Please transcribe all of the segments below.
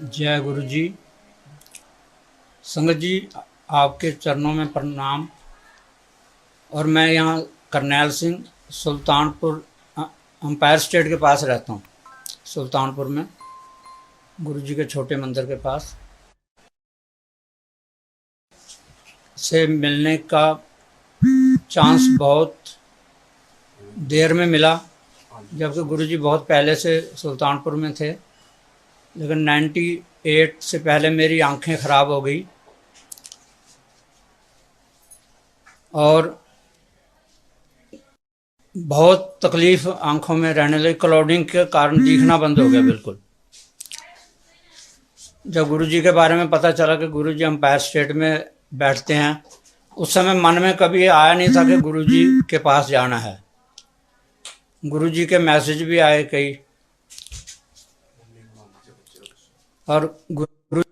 जय गुरु जी। संगत जी, आपके चरणों में प्रणाम। और मैं यहाँ करनैल सिंह, सुल्तानपुर, अंपायर स्टेट के पास रहता हूँ। सुल्तानपुर में गुरु जी के छोटे मंदिर के पास से मिलने का चांस बहुत देर में मिला, जबकि गुरु जी बहुत पहले से सुल्तानपुर में थे। लेकिन 98 से पहले मेरी आंखें ख़राब हो गई और बहुत तकलीफ आंखों में रहने लगी। क्लाउडिंग के कारण दिखना बंद हो गया बिल्कुल। जब गुरु जी के बारे में पता चला कि गुरु जी अंपायर स्टेट में बैठते हैं, उस समय मन में कभी आया नहीं था कि गुरु जी के पास जाना है। गुरु जी के मैसेज भी आए कई, और गुरु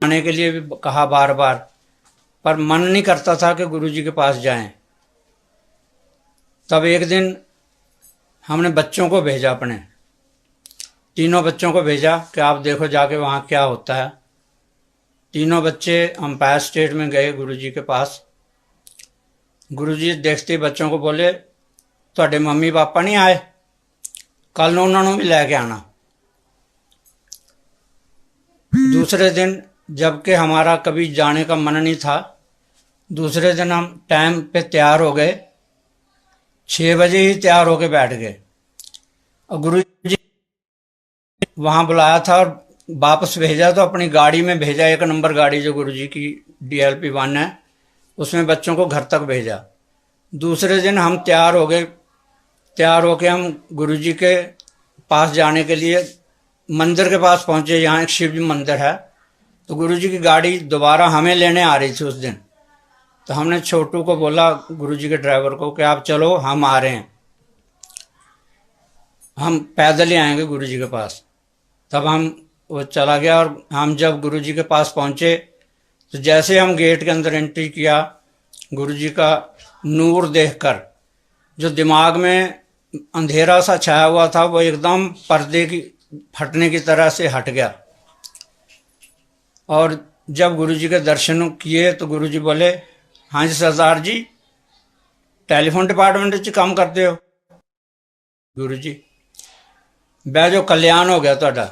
आने के लिए भी कहा बार बार, पर मन नहीं करता था कि गुरु जी के पास जाएं। तब एक दिन हमने बच्चों को भेजा, अपने तीनों बच्चों को भेजा कि आप देखो जाके वहाँ क्या होता है। तीनों बच्चे अंपायर स्टेट में गए गुरु जी के पास। गुरु जी देखते ही बच्चों को बोले, ਤੁਹਾਡੇ मम्मी पापा नहीं आए, कल उन्होंने भी लैके आना। दूसरे दिन, जबकि हमारा कभी जाने का मन नहीं था, दूसरे दिन हम टाइम पे तैयार हो गए। 6 बजे ही तैयार होके बैठ गए और गुरु जी वहाँ बुलाया था और वापस भेजा तो अपनी गाड़ी में भेजा, 1 नंबर गाड़ी जो गुरु जी की DLP 1 है, उसमें बच्चों को घर तक भेजा। दूसरे दिन हम तैयार हो गए। तैयार होके हम गुरु जी के पास जाने के लिए मंदिर के पास पहुँचे। यहाँ एक शिव जी मंदिर है, तो गुरु जी की गाड़ी दोबारा हमें लेने आ रही थी उस दिन। तो हमने छोटू को बोला, गुरु जी के ड्राइवर को, कि आप चलो, हम आ रहे हैं, हम पैदल ही आएंगे गुरु जी के पास। तब वो चला गया और हम जब गुरु जी के पास पहुँचे तो जैसे हम गेट के अंदर एंट्री किया, गुरु जी का नूर देखकर जो दिमाग में अंधेरा सा छाया हुआ था वो एकदम पर्दे की फटने की तरह से हट गया। और जब गुरु जी के दर्शन किए तो गुरु जी बोले, हाँ जी सरदार जी, टेलीफोन डिपार्टमेंट च काम करते हो? गुरु जी, बह जो, कल्याण हो गया ਤੁਹਾਡਾ।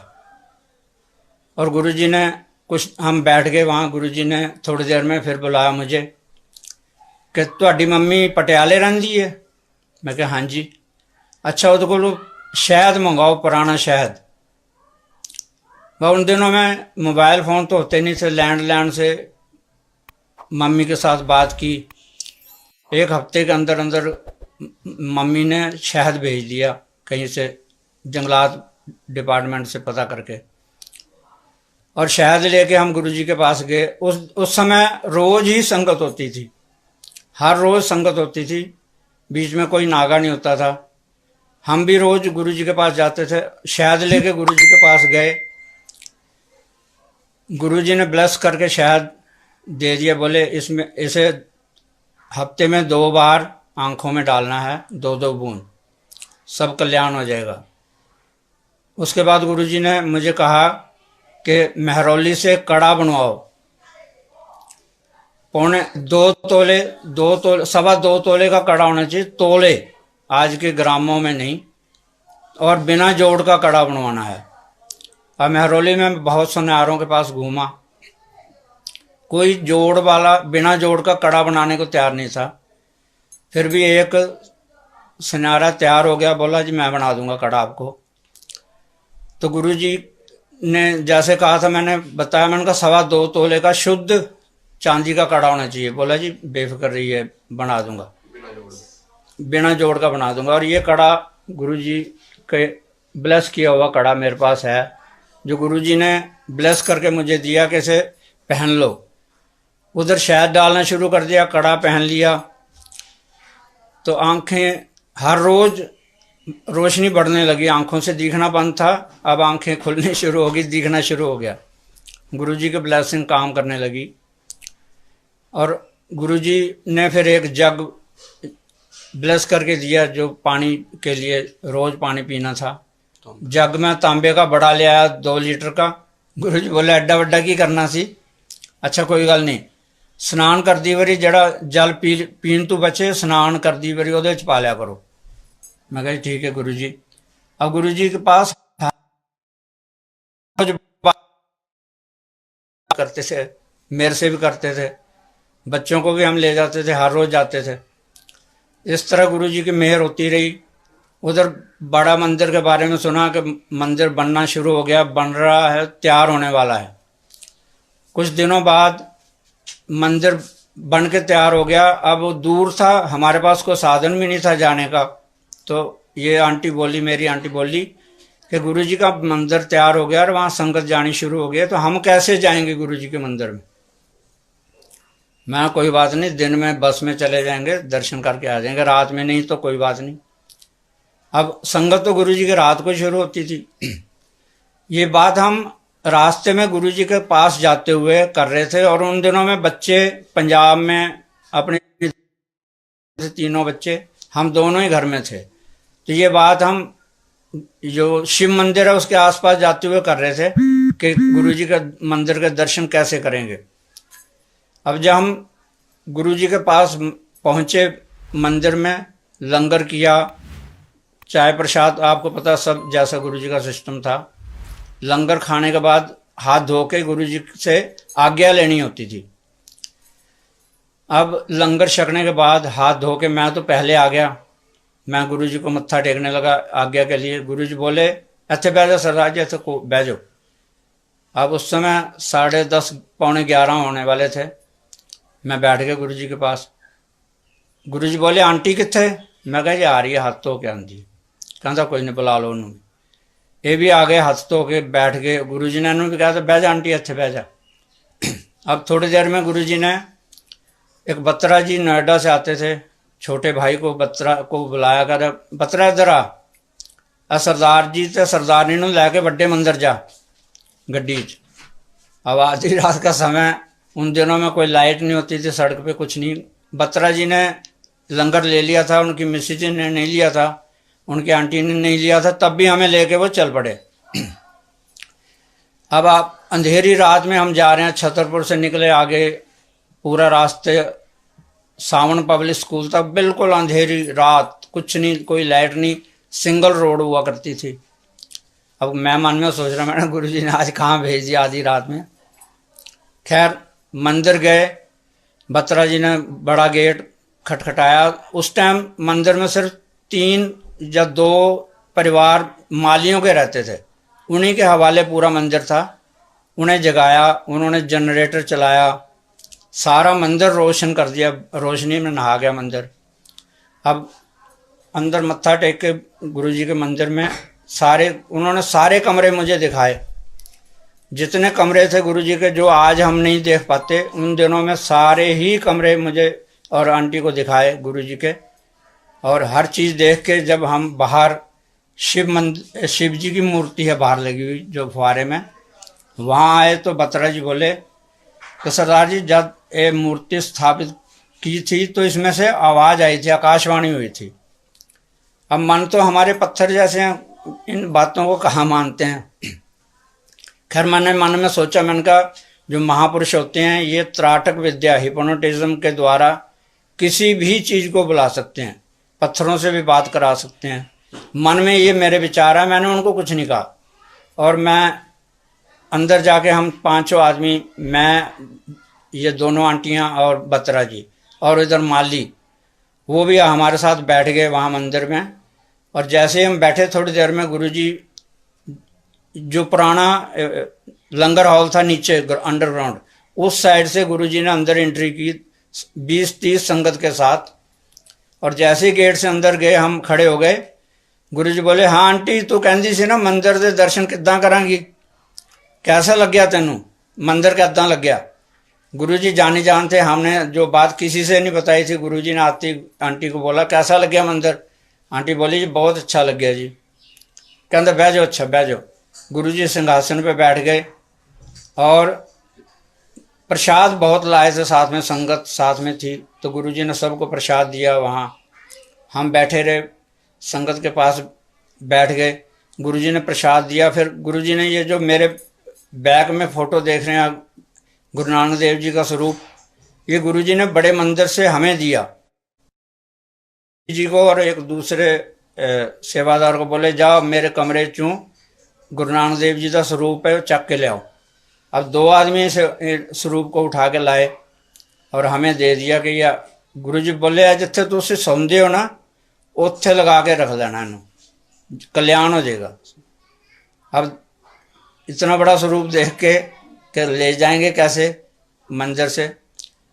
और गुरु जी ने कुछ, हम बैठ गए वहाँ। गुरु जी ने थोड़ी देर में फिर बुलाया मुझे कि ਤੁਹਾਡੀ मम्मी पटियाले रहती है? मैं कहा हाँ जी। अच्छा, वो को शहद मंगाओ, पुराना शहद। वह उन दिनों में मोबाइल फ़ोन तो होते नहीं थे, लैंडलाइन से मम्मी के साथ बात की। 1 हफ्ते के अंदर अंदर मम्मी ने शहद भेज दिया कहीं से, जंगलात डिपार्टमेंट से पता करके। और शहद लेके हम गुरु जी के पास गए। उस समय रोज़ ही संगत होती थी, हर रोज़ संगत होती थी, बीच में कोई नागा नहीं होता था। हम भी रोज़ गुरु जी के पास जाते थे। शहद लेके गुरु जी के पास गए। गुरु जी ने ब्लेस करके शहद दे दिया, बोले इसे हफ्ते में 2 बार आंखों में डालना है, 2-2 बूंद, सब कल्याण हो जाएगा। उसके बाद गुरु जी ने मुझे कहा कि मेहरौली से कड़ा बनवाओ, 2 तोले, 2.25 तोले का कड़ा होना चाहिए, तोले, आज के ग्रामों में नहीं, और बिना जोड़ का कड़ा बनवाना है। और मेहरौली में बहुत सुनारों के पास घूमा, कोई जोड़ वाला, बिना जोड़ का कड़ा बनाने को तैयार नहीं था। फिर भी एक सुनारा तैयार हो गया, बोला जी मैं बना दूंगा कड़ा आपको। तो गुरु जी ने जैसे कहा था मैंने बताया, मैंने कहा 2.25 तोले का शुद्ध चांदी का कड़ा होना चाहिए। बोला जी बेफिक्र रहिए, बना दूंगा, बिना जोड़ का बना दूंगा। और ये कड़ा गुरु जी के ब्लेस किया हुआ कड़ा मेरे पास है, जो गुरु जी ने ब्लेस करके मुझे दिया कि इसे पहन लो। उधर शहद डालना शुरू कर दिया, कड़ा पहन लिया, तो आंखें हर रोज़ रोशनी बढ़ने लगी। आंखों से दिखना बंद था, अब आंखें खुलनी शुरू हो गई, दिखना शुरू हो गया। गुरु जी की ब्लेसिंग काम करने लगी। और गुरु जी ने फिर एक जग ब्लेस करके दिया, जो पानी के लिए रोज़ पानी पीना था। जग में तांबे का बड़ा ले आया 2 लीटर का। गुरु जी बोले एड्डा वड्डा की करना सी, अच्छा कोई गल नहीं, स्नान करदी वारी जड़ा जल पीन तो बचे स्नान करदी वारी ओहदे च पा लिया करो। मैं कहा ठीक है गुरु जी। अब गुरु जी के पास कुछ करते थे, मेरे से भी करते थे, बच्चों को भी हम ले जाते थे, हर रोज जाते थे। इस तरह गुरु जी की मेहर होती रही। उधर बड़ा मंदिर के बारे में सुना कि मंदिर बनना शुरू हो गया, बन रहा है, तैयार होने वाला है। कुछ दिनों बाद मंदिर बन के तैयार हो गया। अब वो दूर था, हमारे पास कोई साधन भी नहीं था जाने का। तो ये आंटी बोली, मेरी आंटी बोली कि गुरु जी का मंदिर तैयार हो गया और वहाँ संगत जानी शुरू हो गई, तो हम कैसे जाएंगे गुरु जी के मंदिर में। मैं कोई बात नहीं, दिन में बस में चले जाएंगे, दर्शन करके आ जाएंगे, रात में नहीं तो कोई बात नहीं। अब संगत तो गुरु जी की रात को शुरू होती थी। ये बात हम रास्ते में गुरु जी के पास जाते हुए कर रहे थे। और उन दिनों में बच्चे पंजाब में अपने तीनों बच्चे, हम दोनों ही घर में थे। तो ये बात हम जो शिव मंदिर है उसके आसपास जाते हुए कर रहे थे कि गुरु जी के मंदिर के दर्शन कैसे करेंगे। अब जब हम गुरु जी के पास पहुंचे, मंदिर में लंगर किया, चाय प्रसाद आपको पता सब जैसा गुरु जी का सिस्टम था। लंगर खाने के बाद हाथ धो के गुरु जी से आज्ञा लेनी होती थी। अब लंगर छकने के बाद हाथ धो के मैं तो पहले आ गया, मैं गुरु जी को मत्था टेकने लगा आज्ञा के लिए। गुरु जी बोले ऐसे बैठ जाओ सरदार जी, ऐसे बैठ जाओ। अब उस समय 10:30 पौने 11 होने वाले थे। मैं बैठ गया गुरु जी के पास। गुरु जी बोले आंटी कित्थे? मैं कहा जी आ रही है, हाथ धो के आंदी। कहता कोई नहीं बुला लो उन्होंने। ये भी आ गए, हाथ धो के बैठ गए। गुरु जी ने भी कहा था बह जा आंटी, अच्छे बह जा। अब थोड़ी देर में गुरु जी ने एक बत्रा जी नोएडा से आते थे, छोटे भाई को बत्रा को बुलाया कर, बत्रा इधर आ सरदार जी ते सरदारनी नूं लैके बड़े मंदिर जा गड्डी च। अब आधी रात का समय, उन दिनों में कोई लाइट नहीं होती थी, सड़क पे कुछ नहीं। बत्रा जी ने लंगर ले लिया था, उनकी मिसेज जी ने नहीं लिया था, उनकी आंटी ने नहीं लिया था, तब भी हमें लेके वो चल पड़े। अब आप अंधेरी रात में हम जा रहे हैं, छतरपुर से निकले आगे, पूरा रास्ते सावन पब्लिक स्कूल तक, बिल्कुल अंधेरी रात, कुछ नहीं, कोई लाइट नहीं, सिंगल रोड हुआ करती थी। अब मैं मन में सोच रहा, मैंने गुरु जी ने आज कहाँ भेज दिया आधी रात में। खैर मंदिर गए, बत्रा जी ने बड़ा गेट खटखटाया। उस टाइम मंदिर में सिर्फ 3 या 2 परिवार मालियों के रहते थे, उन्हीं के हवाले पूरा मंदिर था। उन्हें जगाया, उन्होंने जनरेटर चलाया, सारा मंदिर रोशन कर दिया, रोशनी में नहा गया मंदिर। अब अंदर मत्था टेक के गुरु जी के मंदिर में उन्होंने सारे कमरे मुझे दिखाए, जितने कमरे थे गुरु जी के जो आज हम नहीं देख पाते, उन दिनों में सारे ही कमरे मुझे और आंटी को दिखाए गुरु जी के। और हर चीज़ देख के जब हम बाहर शिव जी की मूर्ति है बाहर लगी हुई जो फुहारे में, वहाँ आए तो बत्रा जी बोले कि सरदार जी जब ये मूर्ति स्थापित की थी तो इसमें से आवाज़ आई थी, आकाशवाणी हुई थी। अब मन तो हमारे पत्थर जैसे हैं, इन बातों को कहाँ मानते हैं। खैर मैंने मन में सोचा, मैंने कहा जो महापुरुष होते हैं ये त्राटक विद्या हिप्नोटिज्म के द्वारा किसी भी चीज़ को बुला सकते हैं, पत्थरों से भी बात करा सकते हैं। मन में ये मेरे विचार है, मैंने उनको कुछ नहीं कहा। और मैं अंदर जाके हम 5 आदमी, मैं, ये दोनों आंटियां और बत्रा जी और इधर माली, वो भी हमारे साथ बैठ गए वहाँ मंदिर में। और जैसे हम बैठे थोड़ी देर में गुरु जी, जो पुराना लंगर हॉल था नीचे अंडरग्राउंड, उस साइड से गुरु जी ने अंदर एंट्री की 20-30 संगत के साथ। और जैसे ही गेट से अंदर गए हम खड़े हो गए। गुरु जी बोले हाँ आंटी तू कहती सी ना मंदिर के दर्शन किद्दां करांगी, कैसा लग गया तेनू, मंदिर किद्दां लग गया। गुरु जी जानी जान थे, हमने जो बात किसी से नहीं बताई थी। गुरु जी ने आती आंटी को बोला कैसा लग गया मंदिर? आंटी बोली जी बहुत अच्छा लग गया जी। कहते बह जाओ, अच्छा बह जाओ। गुरु जी सिंहासन पे बैठ गए और प्रसाद बहुत लाए थे, साथ में संगत साथ में थी, तो गुरु जी ने सबको प्रसाद दिया। वहाँ हम बैठे रहे, संगत के पास बैठ गए। गुरुजी ने प्रसाद दिया। फिर गुरुजी ने ये जो मेरे बैग में फोटो देख रहे हैं आप, गुरु नानक देव जी का स्वरूप, ये गुरुजी ने बड़े मंदिर से हमें दिया जी को, और एक दूसरे सेवादार को बोले जाओ मेरे कमरे चूं गुरु नानक देव जी का स्वरूप है, चक के ले आओ। अब 2 आदमी से स्वरूप को उठा के लाए और हमें दे दिया कि या गुरु जी बोले जिथे तुम सौंदे हो ना उत्थे लगा के रख लेना, इनू कल्याण हो जाएगा। अब इतना बड़ा स्वरूप देख के ले जाएंगे कैसे मंदिर से।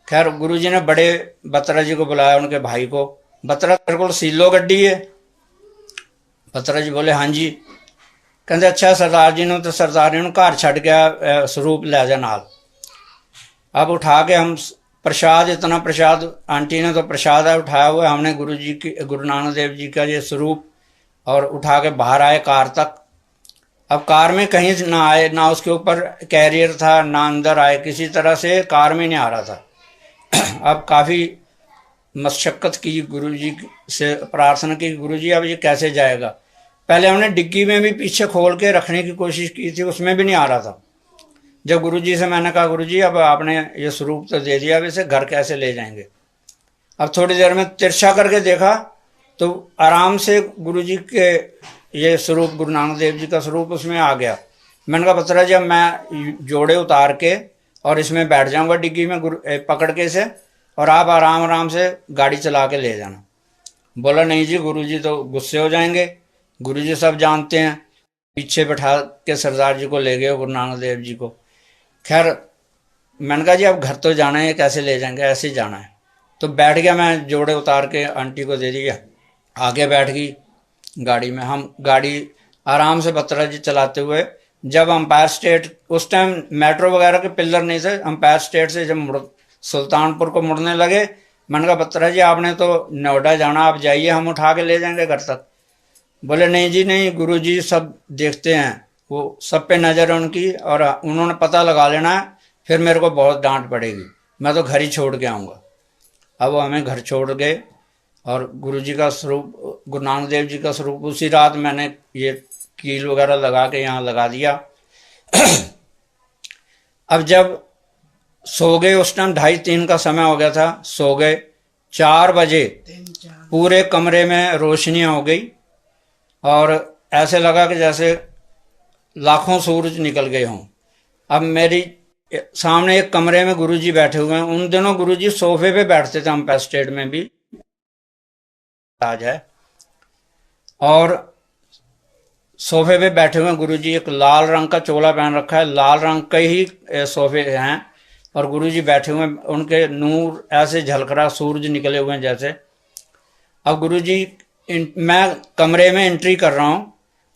खैर गुरु जी ने बड़े बत्रा जी को बुलाया, उनके भाई को। बत्रा तेरे को सीलो गड्डी है? बत्रा जी बोले हाँ जी। कहते अच्छा सरदार जी ने, तो सरदार जी ने घर छड़ गया, स्वरूप लै जा नाल। अब उठा के हम प्रसाद, इतना प्रसाद आंटी ने तो प्रसाद है उठाया हुआ, हमने गुरु जी की, गुरु नानक देव जी का ये स्वरूप, और उठा के बाहर आए कार तक। अब कार में कहीं ना आए, ना उसके ऊपर कैरियर था, ना अंदर आए, किसी तरह से कार में नहीं आ रहा था। अब काफ़ी मशक्क़त की, गुरु जी से प्रार्थना की, गुरु जी अब ये कैसे जाएगा। पहले हमने डिग्गी में भी पीछे खोल के रखने की कोशिश की थी, उसमें भी नहीं आ रहा था। जब गुरु जी से मैंने कहा गुरु जी अब आपने ये स्वरूप तो दे दिया, अब इसे घर कैसे ले जाएंगे। अब थोड़ी देर में तिरछा करके देखा तो आराम से गुरु जी के ये स्वरूप, गुरु नानक देव जी का स्वरूप उसमें आ गया। मैंने कहा बतरा जी अब मैं जोड़े उतार के और इसमें बैठ जाऊंगा डिग्गी में पकड़ के इसे, और आप आराम आराम से गाड़ी चला के ले जाना। बोला नहीं जी गुरु जी तो गुस्से हो जाएंगे, गुरु जी सब जानते हैं। पीछे बैठा के सरदार जी को ले गए, गुरु नानक देव जी को। खैर मैंने कहा जी अब घर तो जाना है, कैसे ले जाएंगे, ऐसे ही जाना है। तो बैठ गया, मैं जोड़े उतार के आंटी को दे दिया, आगे बैठ गई गाड़ी में। हम गाड़ी आराम से बत्रा जी चलाते हुए, जब अंपायर स्टेट, उस टाइम मेट्रो वगैरह के पिलर नहीं थे, अंपायर स्टेट से जब सुल्तानपुर को मुड़ने लगे, मैंने कहा बत्रा जी आपने तो नोएडा जाना, आप जाइए, हम उठा के ले जाएंगे घर तक। बोले नहीं जी नहीं, गुरु जी सब देखते हैं, वो सब पे नज़र है उनकी, और उन्होंने पता लगा लेना है, फिर मेरे को बहुत डांट पड़ेगी, मैं तो घर ही छोड़ के आऊँगा। अब वो हमें घर छोड़ गए, और गुरु जी का स्वरूप, गुरु नानक देव जी का स्वरूप उसी रात मैंने ये कील वगैरह लगा के यहाँ लगा दिया। अब जब सो गए, उस टाइम 2:30-3 का समय हो गया था, सो गए। 4 बजे पूरे कमरे में रोशनियाँ हो गई, और ऐसे लगा कि जैसे लाखों सूरज निकल गए हों। अब मेरी सामने एक कमरे में गुरुजी बैठे हुए हैं। उन दिनों गुरुजी सोफे पे बैठते थे, अंपायर स्टेट में भी आज है, और सोफे पे बैठे हुए हैं गुरुजी। एक लाल रंग का चोला पहन रखा है, लाल रंग के ही सोफे हैं, और गुरुजी बैठे हुए हैं, उनके नूर ऐसे झलक रहा, सूरज निकले हुए हैं जैसे। अब गुरुजी, मैं कमरे में एंट्री कर रहा हूँ,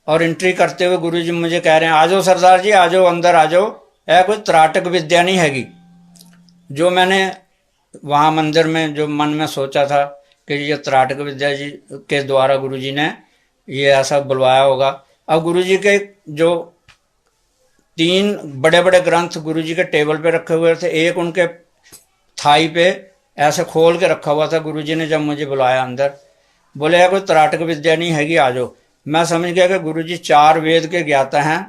और एंट्री करते हुए गुरुजी मुझे कह रहे हैं आ जाओ सरदार जी, आ जाओ अंदर आ जाओ, यह कोई त्राटक विद्या नहीं हैगी। जो मैंने वहाँ मंदिर में जो मन में सोचा था कि ये त्राटक विद्या जी के द्वारा गुरुजी ने ये ऐसा बुलवाया होगा। अब गुरुजी के जो 3 बड़े बड़े ग्रंथ गुरुजी के टेबल पे रखे हुए थे, एक उनके थाई पे ऐसे खोल के रखा हुआ था। गुरुजी ने जब मुझे बुलाया अंदर, बोले यार कोई त्राटक विद्या नहीं हैगी, आ जाओ। मैं समझ गया कि गुरुजी 4 वेद के ज्ञाता हैं।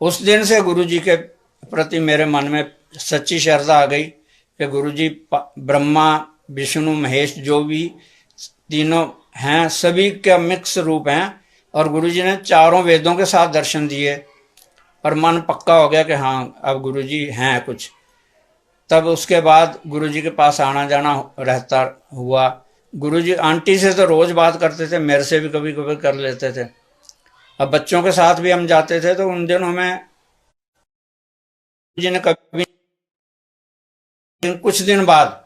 उस दिन से गुरुजी के प्रति मेरे मन में सच्ची श्रद्धा आ गई कि गुरुजी ब्रह्मा विष्णु महेश जो भी तीनों हैं, सभी का मिक्स रूप हैं, और गुरुजी ने 4 वेदों के साथ दर्शन दिए, और मन पक्का हो गया कि हाँ अब गुरुजी हैं कुछ। तब उसके बाद गुरुजी के पास आना जाना रहता हुआ। गुरुजी आंटी से तो रोज़ बात करते थे, मेरे से भी कभी कभी कर लेते थे। अब बच्चों के साथ भी हम जाते थे, तो उन दिनों में गुरुजी ने कभी, कुछ दिन बाद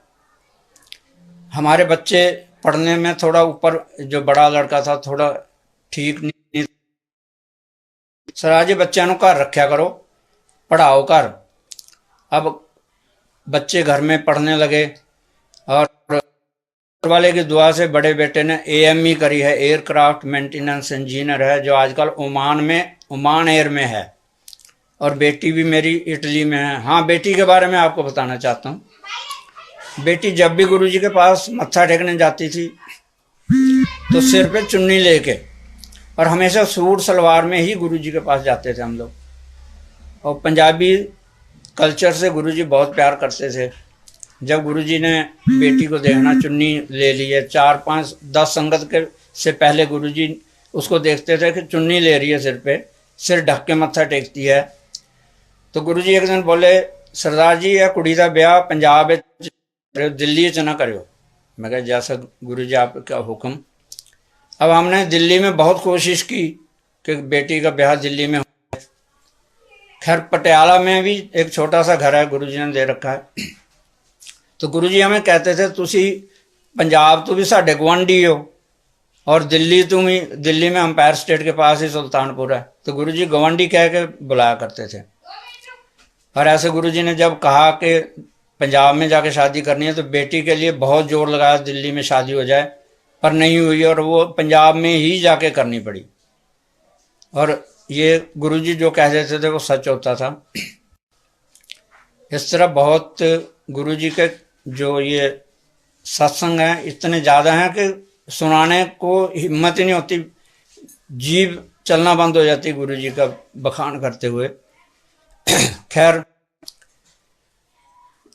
हमारे बच्चे पढ़ने में थोड़ा ऊपर, जो बड़ा लड़का था थोड़ा ठीक नहीं, सराजी बच्चों को घर रखा करो, पढ़ाओ घर। अब बच्चे घर में पढ़ने लगे, और वाले की दुआ से बड़े बेटे ने AME करी है, एयरक्राफ्ट मेंटेनेंस इंजीनियर है, जो आजकल ओमान एयर में है, और बेटी भी मेरी इटली में है। हाँ, बेटी के बारे में आपको बताना चाहता हूँ। बेटी जब भी गुरुजी के पास मत्था टेकने जाती थी तो सिर पे चुन्नी लेके, और हमेशा सूट सलवार में ही गुरुजी के पास जाते थे हम लोग। और पंजाबी कल्चर से गुरुजी बहुत प्यार करते थे। जब गुरुजी ने बेटी को देखना, चुन्नी ले ली है, 4-5-10 संगत के से पहले गुरुजी उसको देखते थे कि चुन्नी ले रही है सिर पे, सिर ढक के मत्था टेकती है। तो गुरुजी एक दिन बोले, सरदार जी यह कुड़ी का ब्याह पंजाब दिल्ली च ना करो। मैं कहा जैसा गुरुजी आपका हुक्म। अब हमने दिल्ली में बहुत कोशिश की कि बेटी का ब्याह दिल्ली में हो। खैर पटियाला में भी एक छोटा सा घर है गुरुजी ने दे रखा है। तो गुरुजी हमें कहते थे तुसी पंजाब तो भी साढ़े गुआंढी हो और दिल्ली में अंपायर स्टेट के पास ही सुल्तानपुर है। तो गुरुजी गवांडी कह के बुलाया करते थे। और ऐसे गुरुजी ने जब कहा कि पंजाब में जाके शादी करनी है तो बेटी के लिए बहुत जोर लगाया दिल्ली में शादी हो जाए, पर नहीं हुई और वो पंजाब में ही जाके करनी पड़ी। और ये गुरुजी जो कह देते थे वो सच होता था। इस तरह बहुत गुरुजी के जो ये सत्संग हैं इतने ज़्यादा हैं कि सुनाने को हिम्मत ही नहीं होती, जीभ चलना बंद हो जाती गुरुजी का बखान करते हुए। खैर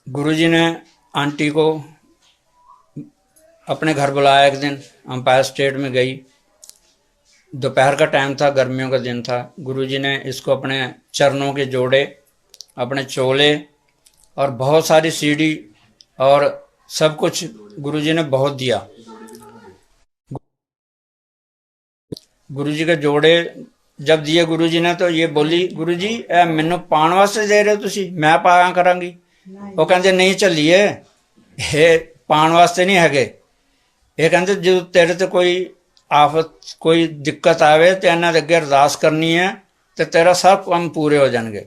गुरुजी ने आंटी को अपने घर बुलाया एक दिन, अंपायर स्टेट में गई। दोपहर का टाइम था, गर्मियों का दिन था। गुरुजी ने इसको अपने चरणों के जोड़े, अपने चोले और बहुत सारी सीढ़ी और सब कुछ गुरुजी ने बहुत दिया। गुरुजी के जोड़े जब दिए गुरुजी ने तो ये बोली, गुरुजी मैनू पाण वास्ते दे रहे हो तुसी, मैं पाया करांगी। वो कहते नहीं झल्लीए, ये पाण वास्ते नहीं है। ये कहते जो तेरे ते कोई आफत कोई दिक्कत आवे तो इन्हां दे अगे अरदास करनी है तो तेरा सब काम पूरे हो जाएंगे।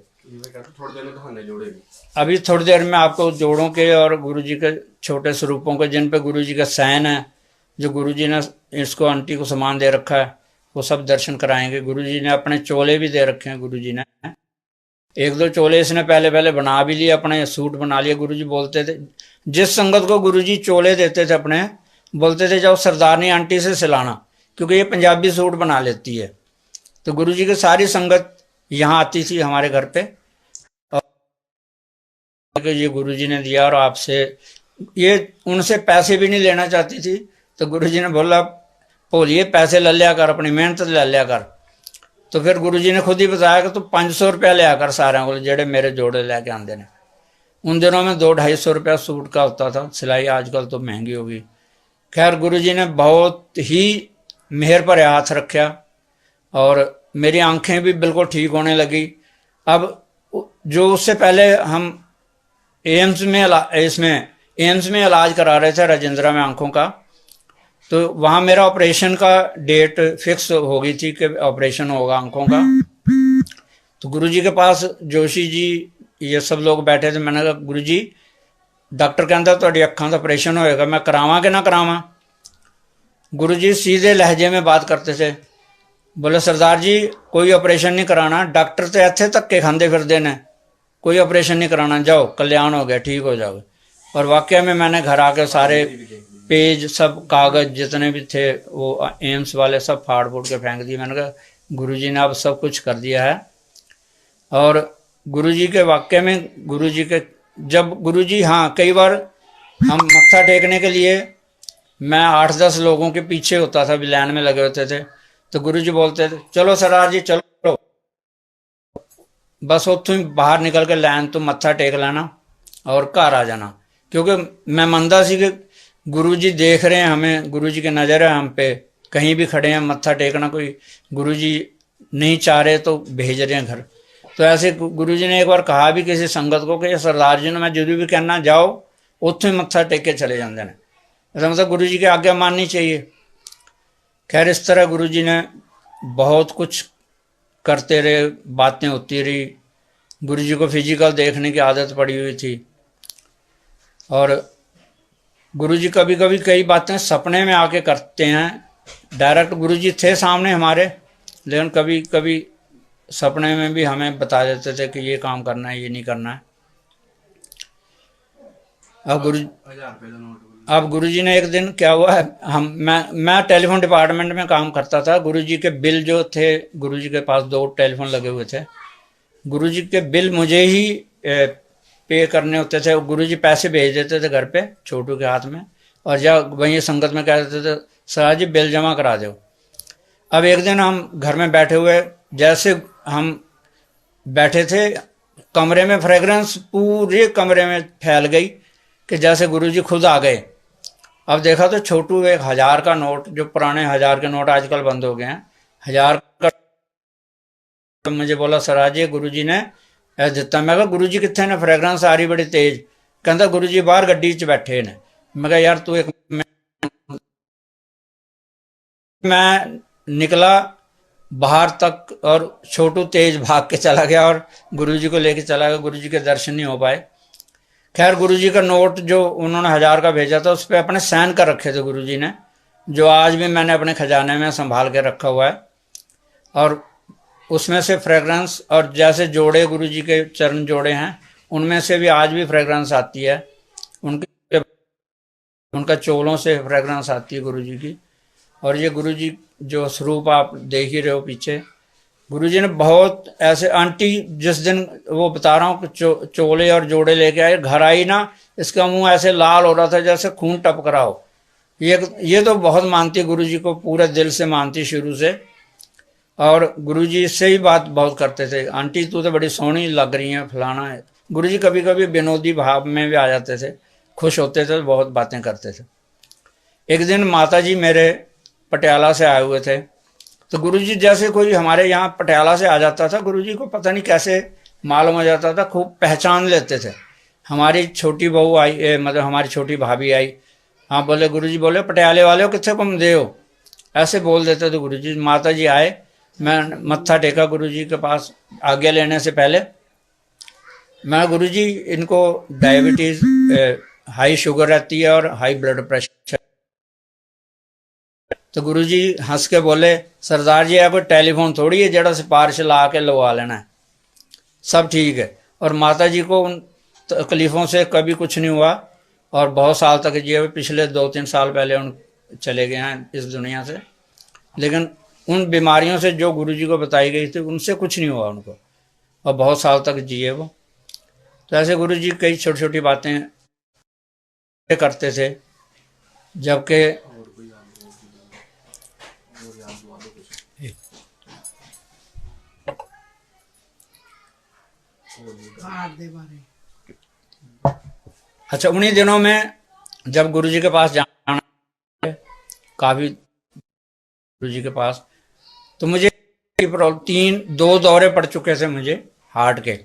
अभी थोड़ी देर में आपको जोड़ों के और गुरुजी के छोटे स्वरूपों के जिन पे गुरुजी का सैन है, जो गुरुजी ने इसको आंटी को सामान दे रखा है, वो सब दर्शन कराएंगे। गुरुजी ने अपने चोले भी दे रखे हैं। गुरुजी ने 1-2 चोले इसने पहले बना भी लिए, अपने सूट बना लिए। गुरुजी बोलते थे जिस संगत को गुरुजी चोले देते थे अपने, बोलते थे जाओ सरदारनी आंटी से सिलाना, क्योंकि ये पंजाबी सूट बना लेती है। तो गुरुजी की सारी संगत यहाँ आती थी हमारे घर पे, और ये गुरुजी ने दिया। और आपसे ये उनसे पैसे भी नहीं लेना चाहती थी। तो गुरुजी ने बोला भोलिए पैसे ले लिया कर, अपनी मेहनत ले लिया कर। तो फिर गुरुजी ने खुद ही बताया कि तू 500 रुपया लिया कर सारे को, जेड़े मेरे जोड़े लैके आते हैं। उन दिनों में 200-250 रुपया सूट का होता था सिलाई, आजकल तो महंगी होगी। खैर गुरुजी ने बहुत ही मेहर पर हाथ रखा और मेरी आंखें भी बिल्कुल ठीक होने लगी। अब जो उससे पहले हम एम्स में इलाज करा रहे थे राजेंद्रा में आंखों का, तो वहाँ मेरा ऑपरेशन का डेट फिक्स हो गई थी कि ऑपरेशन होगा आंखों का। तो गुरुजी के पास जोशी जी ये सब लोग बैठे थे। मैंने कहा गुरुजी डॉक्टर कहता तुहाडी अखां दा ऑपरेशन होएगा, मैं करावां कि ना करावां। गुरुजी सीधे लहजे में बात करते थे, बोले सरदार जी कोई ऑपरेशन नहीं कराना, डॉक्टर तो इत्थे धक्के खांदे फिरदे ने, कोई ऑपरेशन नहीं कराना, जाओ कल्याण हो गया, ठीक हो जाओगे। और वाकई में मैंने घर आके सारे पेज सब कागज़ जितने भी थे वो एम्स वाले सब फाड़ फूड़ के फेंक दिए। मैंने कहा गुरुजी ने अब सब कुछ कर दिया है। और गुरुजी के वाकई में गुरुजी के जब गुरुजी हाँ कई बार हम मत्था टेकने के लिए मैं 8-10 लोगों के पीछे होता था, भी लाइन में लगे होते थे। तो गुरुजी बोलते थे चलो सरदार जी चलो, बस उतों ही बाहर निकल के लाइन तो मत्था टेक लेना और घर आ जाना। क्योंकि मैं मानता सी कि गुरुजी देख रहे हैं हमें, गुरुजी की नज़र है हम पे, कहीं भी खड़े हैं मत्था टेकना, कोई गुरुजी नहीं चाह रहे तो भेज रहे हैं घर। तो ऐसे गुरुजी ने एक बार कहा भी किसी संगत को कि सरदार जी ने मैं जो भी कहना जाओ उत्थों ही मत्था टेक के चले जाते हैं। ऐसा मतलब गुरुजी की आज्ञा माननी चाहिए। खैर इस तरह गुरुजी ने बहुत कुछ करते रहे, बातें होती रही। गुरुजी को फिजिकल देखने की आदत पड़ी हुई थी और गुरुजी कभी कभी कई बातें सपने में आके करते हैं। डायरेक्ट गुरुजी थे सामने हमारे, लेकिन कभी कभी सपने में भी हमें बता देते थे कि ये काम करना है, ये नहीं करना है। अब अब गुरुजी ने एक दिन क्या हुआ है, मैं टेलीफोन डिपार्टमेंट में काम करता था। गुरुजी के बिल जो थे, गुरुजी के पास 2 टेलीफोन लगे हुए थे, गुरुजी के बिल मुझे ही पे करने होते थे। गुरुजी पैसे भेज देते थे घर पे छोटू के हाथ में, और जब वहीं संगत में कह देते थे सर जी बिल जमा करा दो। अब एक दिन हम घर में बैठे हुए, जैसे हम बैठे थे, कमरे में फ्रेगरेंस पूरे कमरे में फैल गई कि जैसे गुरुजी खुद आ गए। अब देखा तो छोटू एक 1000 का नोट, जो पुराने 1000 के नोट आजकल बंद हो गए हैं, 1000 का, तो मुझे बोला सर जी गुरुजी ने ऐ दिता। मैं कहा गुरुजी कितने ने, फ्रेगरेंस आ रही बड़ी तेज। कहता गुरुजी बाहर गड्डी च बैठे ने। मैं कहा यार तू एक, मैं निकला बाहर तक और छोटू तेज भाग के चला गया और गुरुजी को लेके चला गया। गुरुजी के दर्शन नहीं हो पाए। खैर गुरुजी का नोट जो उन्होंने 1000 का भेजा था, उस पर अपने साइन कर रखे थे गुरुजी ने, जो आज भी मैंने अपने खजाने में संभाल के रखा हुआ है। और उसमें से फ्रेगरेंस, और जैसे जोड़े गुरुजी के चरण जोड़े हैं, उनमें से भी आज भी फ्रेगरेंस आती है। उनका चोलों से फ्रेगरेंस आती है गुरुजी की। और ये गुरुजी जो स्वरूप आप देख ही रहे हो पीछे, गुरुजी ने बहुत ऐसे, आंटी जिस दिन वो बता रहा हूँ चोले और जोड़े लेके आए, घर आई ना, इसका मुंह ऐसे लाल हो रहा था जैसे खून टपक रहा हो। ये तो बहुत मानती गुरुजी को, पूरे दिल से मानती शुरू से। और गुरुजी इससे ही बात बहुत करते थे, आंटी तू तो बड़ी सोहनी लग रही है, फलाना है। गुरुजी कभी कभी विनोदी भाव में भी आ जाते थे, खुश होते थे, बहुत बातें करते थे। एक दिन माता जी मेरे पटियाला से आए हुए थे, तो गुरुजी जैसे कोई हमारे यहाँ पटियाला से आ जाता था, गुरुजी को पता नहीं कैसे मालूम हो जाता था, खूब पहचान लेते थे। हमारी छोटी बहू आई, मतलब हमारी छोटी भाभी आई, हाँ बोले गुरुजी बोले पटियाले वाले हो, कितने कम दे हो, ऐसे बोल देते थे गुरुजी। माता जी आए, मैं मत्था टेका गुरुजी के पास आज्ञा लेने से पहले। मैं गुरुजी इनको डायबिटीज़, हाई शुगर रहती है और हाई ब्लड प्रेशर। तो गुरुजी हंस के बोले सरदार जी है कोई टेलीफोन थोड़ी है जड़ा सिफारिश ला के लगवा लेना है, सब ठीक है। और माता जी को उन तकलीफ़ों से कभी कुछ नहीं हुआ और बहुत साल तक जिए। पिछले 2-3 साल पहले उन चले गए हैं इस दुनिया से, लेकिन उन बीमारियों से जो गुरुजी को बताई गई थी उनसे कुछ नहीं हुआ उनको, और बहुत साल तक जिए वो। तो ऐसे गुरुजी कई छोटी छोटी बातें करते थे। जबकि अच्छा, उन्हीं दिनों में जब गुरुजी के पास जाना काफ़ी, गुरुजी के पास, तो मुझे 2 दौरे पड़ चुके थे मुझे हार्ट के।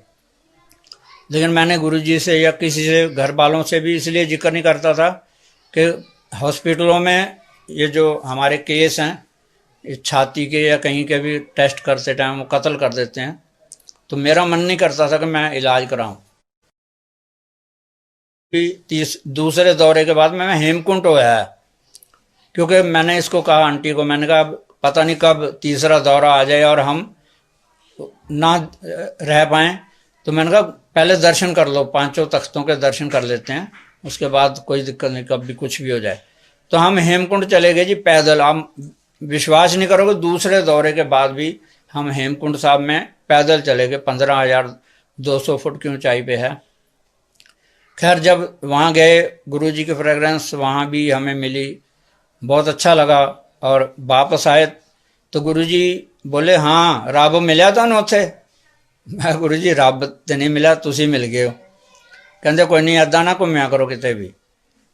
लेकिन मैंने गुरुजी से या किसी से, घर वालों से भी इसलिए जिक्र नहीं करता था कि हॉस्पिटलों में ये जो हमारे केस हैं छाती के या कहीं के भी टेस्ट करते टाइम वो कत्ल कर देते हैं, तो मेरा मन नहीं करता था कि मैं इलाज कराऊं। दूसरे दौरे के बाद मैं हेमकुंड होया है, क्योंकि मैंने इसको कहा आंटी को, मैंने कहा पता नहीं कब तीसरा दौरा आ जाए और हम ना रह पाएँ, तो मैंने कहा पहले दर्शन कर लो, 5 तख्तों के दर्शन कर लेते हैं, उसके बाद कोई दिक्कत नहीं, कब भी कुछ भी हो जाए। तो हम हेमकुंड चले गए जी पैदल। हम विश्वास नहीं करोगे, दूसरे दौरे के बाद भी हम हेमकुंड साहब में पैदल चले गए, 15,200 फुट की ऊंचाई पे है। खैर जब वहाँ गए, गुरुजी की फ्रेगरेंस वहाँ भी हमें मिली, बहुत अच्छा लगा। और वापस आए तो गुरुजी बोले हाँ रब मिला तुहानू उत्थे? मैं गुरुजी रब तो नहीं मिला, तुसी मिल गए हो। कहते कोई नहीं, ऐदा ना घूमया करो किते भी।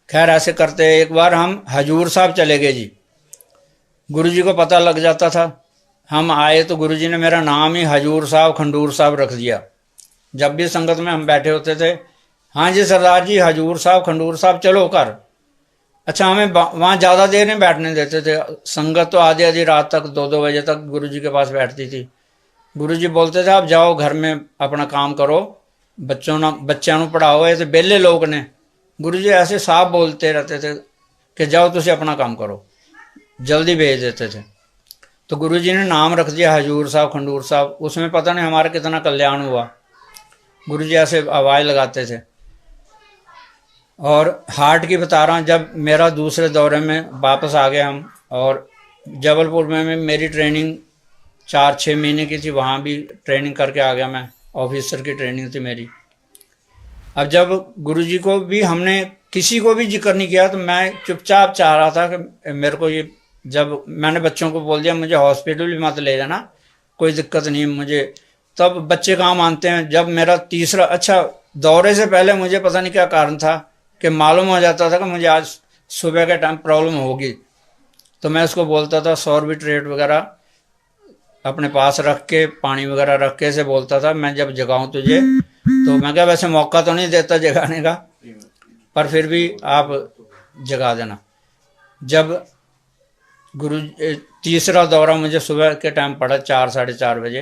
खैर ऐसे करते एक बार हम हजूर साहब चले गए जी। गुरुजी को पता लग जाता था, हम आए तो गुरुजी ने मेरा नाम ही हजूर साहब खंडूर साहब रख दिया। जब भी संगत में हम बैठे होते थे, हाँ जी सरदार जी हजूर साहब खंडूर साहब चलो कर। अच्छा, हमें वहाँ ज़्यादा देर नहीं बैठने देते थे। संगत तो आधी आधी रात तक 2-2 बजे तक गुरुजी के पास बैठती थी। गुरुजी बोलते थे आप जाओ घर में अपना काम करो, बच्चों पढ़ाओ, ये तो बेले लोग ने। गुरुजी ऐसे साफ बोलते रहते थे कि जाओ तुसी अपना काम करो, जल्दी भेज देते थे। तो गुरुजी ने नाम रख दिया हजूर साहब खंडूर साहब। उसमें पता नहीं हमारा कितना कल्याण हुआ। गुरुजी ऐसे आवाज़ लगाते थे। और हार्ट की बता रहा हूँ, जब मेरा दूसरे दौरे में वापस आ गए हम, और जबलपुर में मेरी ट्रेनिंग 4-6 महीने की थी, वहाँ भी ट्रेनिंग करके आ गया मैं, ऑफिसर की ट्रेनिंग थी मेरी। अब जब गुरुजी को भी हमने किसी को भी जिक्र नहीं किया, तो मैं चुपचाप चाह रहा था कि मेरे को ये, जब मैंने बच्चों को बोल दिया मुझे हॉस्पिटल भी मत ले जाना, कोई दिक्कत नहीं है मुझे, तब बच्चे कहाँ मानते हैं। जब मेरा तीसरा, अच्छा दौरे से पहले मुझे पता नहीं क्या कारण था कि मालूम हो जाता था कि मुझे आज सुबह के टाइम प्रॉब्लम होगी, तो मैं उसको बोलता था सॉर्बिट्रेट वगैरह अपने पास रख के, पानी वगैरह रख के से बोलता था मैं जब जगाऊं तुझे, तो मैं क्या वैसे मौका तो नहीं देता जगाने का, पर फिर भी आप जगा देना। जब गुरु तीसरा दौरा मुझे सुबह के टाइम पड़ा 4-4:30 बजे,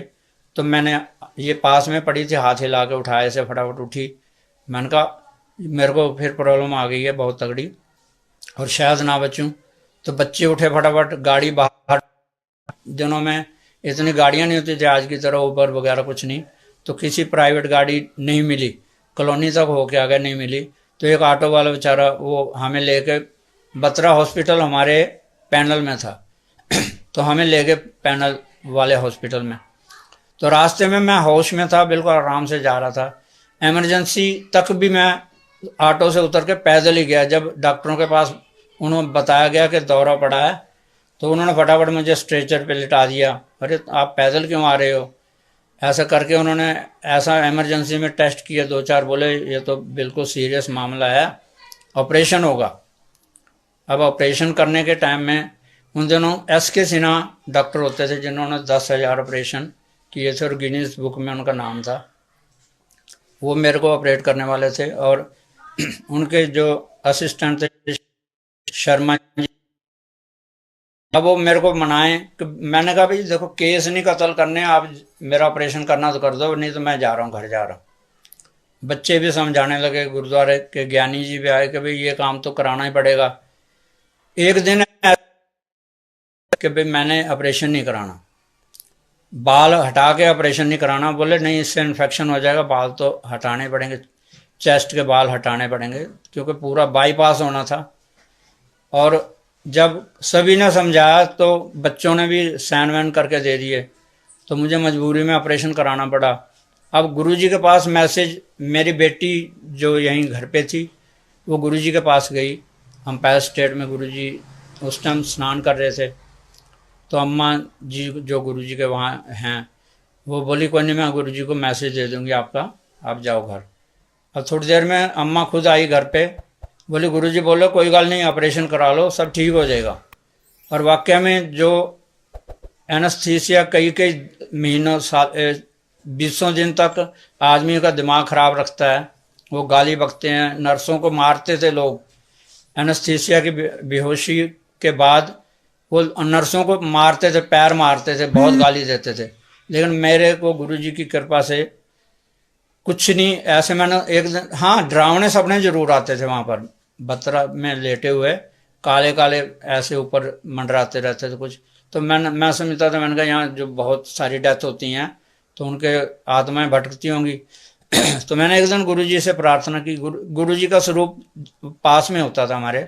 तो मैंने, ये पास में पड़ी थी, हाथ हिला के उठाए से फटाफट उठी। मैंने कहा मेरे को फिर प्रॉब्लम आ गई है बहुत तगड़ी और शायद ना बचूं। तो बच्चे उठे फटाफट, गाड़ी बाहर, दिनों में इतनी गाड़ियां नहीं होती थी आज की तरह, उबर वगैरह कुछ नहीं, तो किसी प्राइवेट गाड़ी नहीं मिली, कॉलोनी तक होके आ गए, नहीं मिली, तो एक ऑटो वाला बेचारा वो हमें लेके, बत्रा हॉस्पिटल हमारे पैनल में था तो हमें ले गए पैनल वाले हॉस्पिटल में। तो रास्ते में मैं होश में था, बिल्कुल आराम से जा रहा था। इमरजेंसी तक भी मैं ऑटो से उतर के पैदल ही गया। जब डॉक्टरों के पास उन्होंने बताया गया कि दौरा पड़ा है, तो उन्होंने फटाफट मुझे स्ट्रेचर पे लिटा दिया। अरे आप पैदल क्यों आ रहे हो, ऐसा करके उन्होंने ऐसा इमरजेंसी में टेस्ट किए 2-4, बोले ये तो बिल्कुल सीरियस मामला है, ऑपरेशन होगा। अब ऑपरेशन करने के टाइम में, उन दिनों SK सिन्हा डॉक्टर होते थे जिन्होंने 10,000 ऑपरेशन किए थे और गिनीज बुक में उनका नाम था, वो मेरे को ऑपरेट करने वाले थे। और उनके जो असिस्टेंट थे शर्मा जी, अब वो मेरे को मनाए कि, मैंने कहा भाई देखो केस नहीं कत्ल करने, आप मेरा ऑपरेशन करना तो कर दो, नहीं तो मैं जा रहा हूँ, घर जा रहा हूँ। बच्चे भी समझाने लगे, गुरुद्वारे के ज्ञानी जी भी आए कि भाई ये काम तो कराना ही पड़ेगा। एक दिन कि भाई मैंने ऑपरेशन नहीं कराना, बाल हटा के ऑपरेशन नहीं कराना, बोले नहीं इससे इन्फेक्शन हो जाएगा, बाल तो हटाने पड़ेंगे, चेस्ट के बाल हटाने पड़ेंगे, क्योंकि पूरा बाईपास होना था। और जब सभी ने समझाया तो बच्चों ने भी साइन वैन करके दे दिए, तो मुझे मजबूरी में ऑपरेशन कराना पड़ा। अब गुरुजी के पास मैसेज, मेरी बेटी जो यहीं घर पे थी वो गुरुजी के पास गई, अंपायर स्टेट में गुरुजी उस टाइम स्नान कर रहे थे, तो अम्मा जी जो गुरुजी के वहाँ हैं वो बोली कोई नहीं, मैं गुरुजी को मैसेज दे दूंगी आपका, आप जाओ घर। अब थोड़ी देर में अम्मा खुद आई घर पे, बोली गुरुजी बोलो कोई गल नहीं, ऑपरेशन करा लो, सब ठीक हो जाएगा। और वाकई में जो एनेस्थीसिया कई कई महीनों, साल, 20 दिन तक आदमी का दिमाग खराब रखता है, वो गाली बकते हैं, नर्सों को मारते थे लोग एनेस्थीसिया की बेहोशी के बाद, वो नर्सों को मारते थे, पैर मारते थे, बहुत गाली देते थे। लेकिन मेरे को गुरुजी की कृपा से कुछ नहीं, ऐसे मैंने एक दिन, हाँ डरावने सपने जरूर आते थे वहाँ पर, बत्रा में लेटे हुए काले काले ऐसे ऊपर मंडराते रहते थे कुछ, तो मैं समझता था, मैंने कहा यहाँ जो बहुत सारी डेथ होती हैं तो उनके आत्माएं भटकती होंगी तो मैंने एक दिन गुरुजी से प्रार्थना की, गुरुजी का स्वरूप पास में होता था हमारे,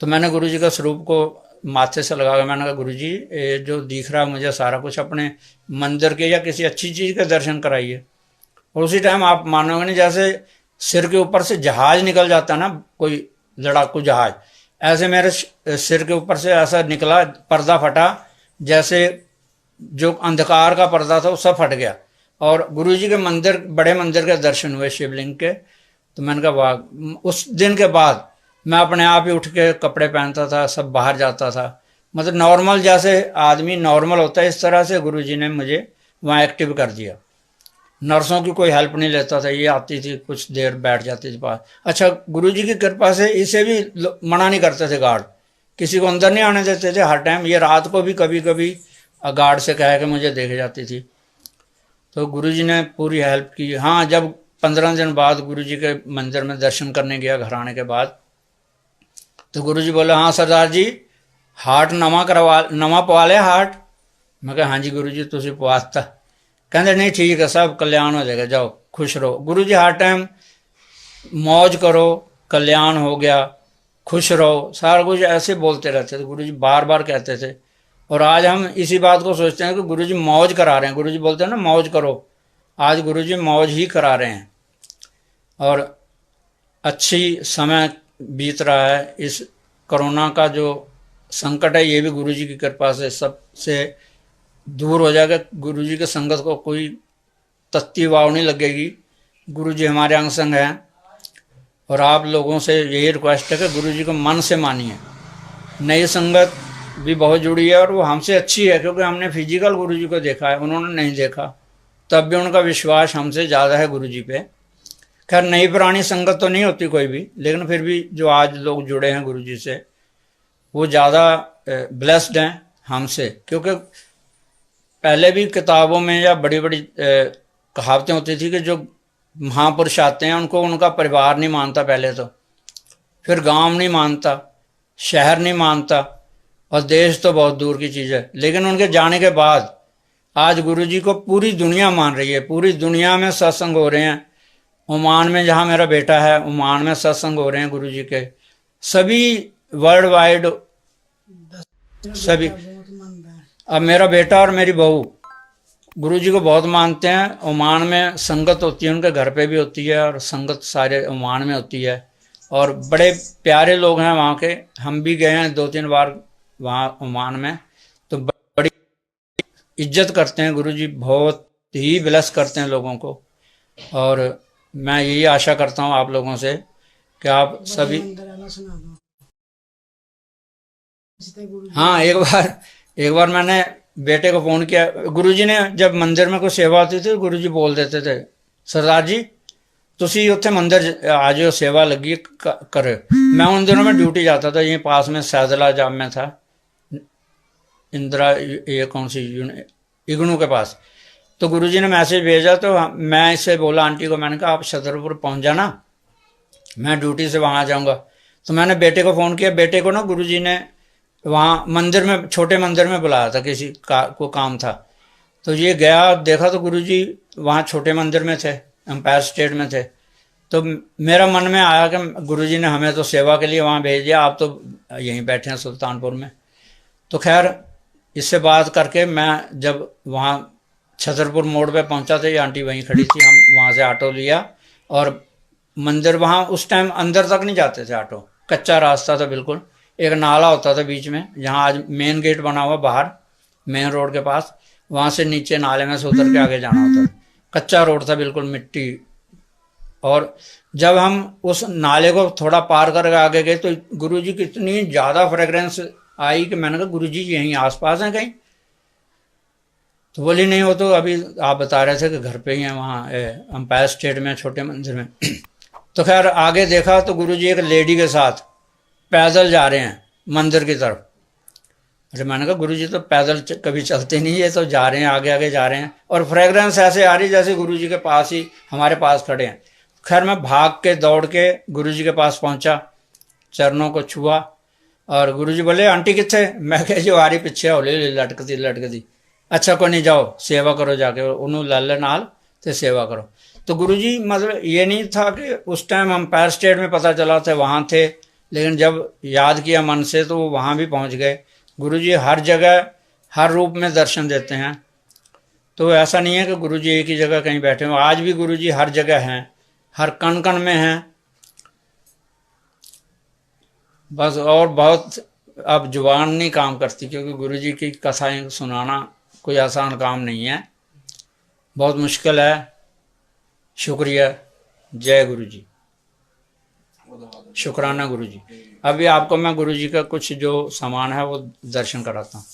तो मैंने गुरुजी का स्वरूप को माथे से लगा, मैंने कहा गुरुजी ये जो दिख रहा है मुझे सारा कुछ, अपने मंदिर के या किसी अच्छी चीज़ के दर्शन कराइए। और उसी टाइम आप मानोगे नहीं, जैसे सिर के ऊपर से जहाज निकल जाता ना, कोई लड़ाकू जहाज, ऐसे मेरे सिर के ऊपर से ऐसा निकला, पर्दा फटा, जैसे जो अंधकार का पर्दा था वो सब फट गया, और गुरुजी के मंदिर, बड़े मंदिर के दर्शन हुए शिवलिंग के। तो मैंने कहा वाह, उस दिन के बाद मैं अपने आप ही उठ के कपड़े पहनता था, सब बाहर जाता था, मतलब नॉर्मल, जैसे आदमी नॉर्मल होता है इस तरह से गुरुजी ने मुझे वहाँ एक्टिव कर दिया। नर्सों की कोई हेल्प नहीं लेता था, ये आती थी कुछ देर बैठ जाती थी पास। अच्छा गुरुजी की कृपा से इसे भी मना नहीं करते थे गार्ड, किसी को अंदर नहीं आने देते थे हर टाइम। ये रात को भी कभी कभी गार्ड से कह के मुझे देखे जाती थी, तो गुरुजी ने पूरी हेल्प की। हाँ जब 15 दिन बाद गुरुजी के मंदिर में दर्शन करने गया घर आने के बाद, तो गुरुजी बोले हाँ सरदार जी हार्ट नवा पवा लिया हार्ट। मैं कहा हाँ जी गुरुजी तुसी पवाता। कहते नहीं ठीक है सब कल्याण हो जाएगा, जाओ खुश रहो। गुरुजी हर टाइम मौज करो, कल्याण हो गया, खुश रहो, सारा कुछ ऐसे बोलते रहते थे गुरुजी, बार बार कहते थे। और आज हम इसी बात को सोचते हैं कि गुरुजी मौज करा रहे हैं। गुरुजी बोलते हैं ना मौज करो, आज गुरुजी मौज ही करा रहे हैं। और अच्छी समय बीत रहा है। इस कोरोना का जो संकट है ये भी गुरुजी की कृपा से सबसे दूर हो जाएगा। गुरुजी के संगत को कोई तत्ती वाव नहीं लगेगी। गुरुजी हमारे अंग संग हैं। और आप लोगों से यही रिक्वेस्ट है कि गुरुजी को मन से मानिए। नई संगत भी बहुत जुड़ी है और वो हमसे अच्छी है, क्योंकि हमने फिजिकल गुरुजी को देखा है, उन्होंने नहीं देखा, तब भी उनका विश्वास हमसे ज़्यादा है गुरुजी पे। खैर नई पुरानी संगत तो नहीं होती कोई भी, लेकिन फिर भी जो आज लोग जुड़े हैं गुरुजी से वो ज़्यादा ब्लेस्ड हैं हमसे। क्योंकि पहले भी किताबों में या बड़ी बड़ी कहावतें होती थी कि जो महापुरुष आते हैं उनको उनका परिवार नहीं मानता पहले, तो फिर गांव नहीं मानता, शहर नहीं मानता, और देश तो बहुत दूर की चीज़ है। लेकिन उनके जाने के बाद आज गुरुजी को पूरी दुनिया मान रही है। पूरी दुनिया में सत्संग हो रहे हैं। ओमान में जहाँ मेरा बेटा है, ओमान में सत्संग हो रहे हैं गुरुजी के। सभी वर्ल्ड वाइड सभी। अब मेरा बेटा और मेरी बहू गुरुजी को बहुत मानते हैं। ओमान में संगत होती है, उनके घर पे भी होती है, और संगत सारे ओमान में होती है। और बड़े प्यारे लोग हैं वहाँ के। हम भी गए हैं 2-3 बार वहाँ ओमान में, तो बड़ी इज्जत करते हैं गुरुजी, बहुत ही ब्लेस करते हैं लोगों को। और मैं यही आशा करता हूँ आप लोगों से कि आप सभी। हाँ, एक बार मैंने बेटे को फ़ोन किया। गुरुजी ने जब मंदिर में कोई सेवा होती थी गुरुजी बोल देते थे, सरदार जी तुसी उत्थे मंदिर आ जाओ, सेवा लगी करे। मैं उन दिनों में ड्यूटी जाता था, यहीं पास में सैदला जाम में था, इंदिरा ये कौन सी इग्नू के पास। तो गुरुजी ने मैसेज भेजा, तो मैं इससे बोला आंटी को, मैंने कहा आप छतरपुर पहुंच जाना, मैं ड्यूटी से वहाँ आ जाऊँगा। तो मैंने बेटे को फ़ोन किया। बेटे को ना गुरुजी ने वहाँ मंदिर में, छोटे मंदिर में बुलाया था, किसी को काम था। तो ये गया, देखा तो गुरुजी वहाँ छोटे मंदिर में थे, एम्पायर स्टेट में थे। तो मेरा मन में आया कि गुरुजी ने हमें तो सेवा के लिए वहाँ भेज दिया, आप तो यहीं बैठे हैं सुल्तानपुर में। तो खैर इससे बात करके मैं जब वहाँ छतरपुर मोड़ पे पहुँचा था, ये आंटी वहीं खड़ी थी, हम वहाँ से ऑटो लिया और मंदिर, वहाँ उस टाइम अंदर तक नहीं जाते थे ऑटो, कच्चा रास्ता था बिल्कुल। एक नाला होता था बीच में, जहाँ आज मेन गेट बना हुआ बाहर मेन रोड के पास, वहाँ से नीचे नाले में से उतर के आगे जाना होता था। कच्चा रोड था बिल्कुल, मिट्टी। और जब हम उस नाले को थोड़ा पार करके आगे गए तो गुरुजी की इतनी ज़्यादा फ्रेग्रेंस आई कि मैंने कहा गुरुजी यहीं आसपास हैं कहीं। तो बोली नहीं, हो तो अभी आप बता रहे थे कि घर पे ही हैं वहाँ एम्पायर स्टेट में, छोटे मंदिर में। तो खैर आगे देखा तो गुरुजी एक लेडी के साथ पैदल जा रहे हैं मंदिर की तरफ। अरे मैंने कहा गुरुजी तो पैदल कभी चलते नहीं, है तो जा रहे हैं, आगे आगे जा रहे हैं, और फ्रेग्रेंस ऐसे आ रही जैसे गुरुजी के पास ही हमारे पास खड़े हैं। खैर मैं भाग के दौड़ के गुरुजी के पास पहुंचा, चरणों को छुआ, और गुरुजी बोले आंटी कितने? मैं कह जो आ रही पिछे हौली लटकती लटकती। अच्छा कोई नहीं, जाओ सेवा करो जाके, उन्होंने लाल नाल तो सेवा करो। तो गुरुजी मतलब ये नहीं था कि उस टाइम एम्पायर स्टेट में पता चला था वहाँ थे, लेकिन जब याद किया मन से तो वो वहाँ भी पहुँच गए। गुरुजी हर जगह हर रूप में दर्शन देते हैं। तो ऐसा नहीं है कि गुरुजी एक ही जगह कहीं बैठे हो, आज भी गुरुजी हर जगह हैं, हर कण कण में हैं। बस और बहुत अब जुबान नहीं काम करती, क्योंकि गुरुजी की कथाएं सुनाना कोई आसान काम नहीं है, बहुत मुश्किल है। शुक्रिया, जय गुरुजी, शुक्राना गुरुजी। अभी आपको मैं गुरुजी का कुछ जो सामान है वो दर्शन कराता हूँ।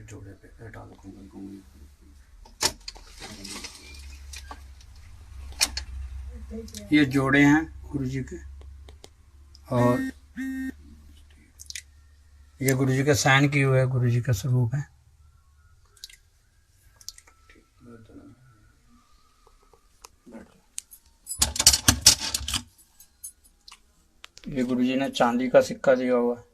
जोड़े पे डालो, ये जोड़े हैं गुरुजी के, और ये गुरुजी का साइन किए हुए गुरुजी का स्वरूप है। चांदी का सिक्का दिया हुआ है।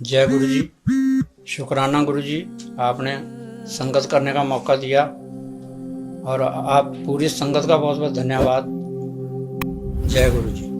जय गुरु जी, शुक्राना गुरु जी, आपने संगत करने का मौका दिया और आप पूरी संगत का बहुत बहुत धन्यवाद। जय गुरु जी।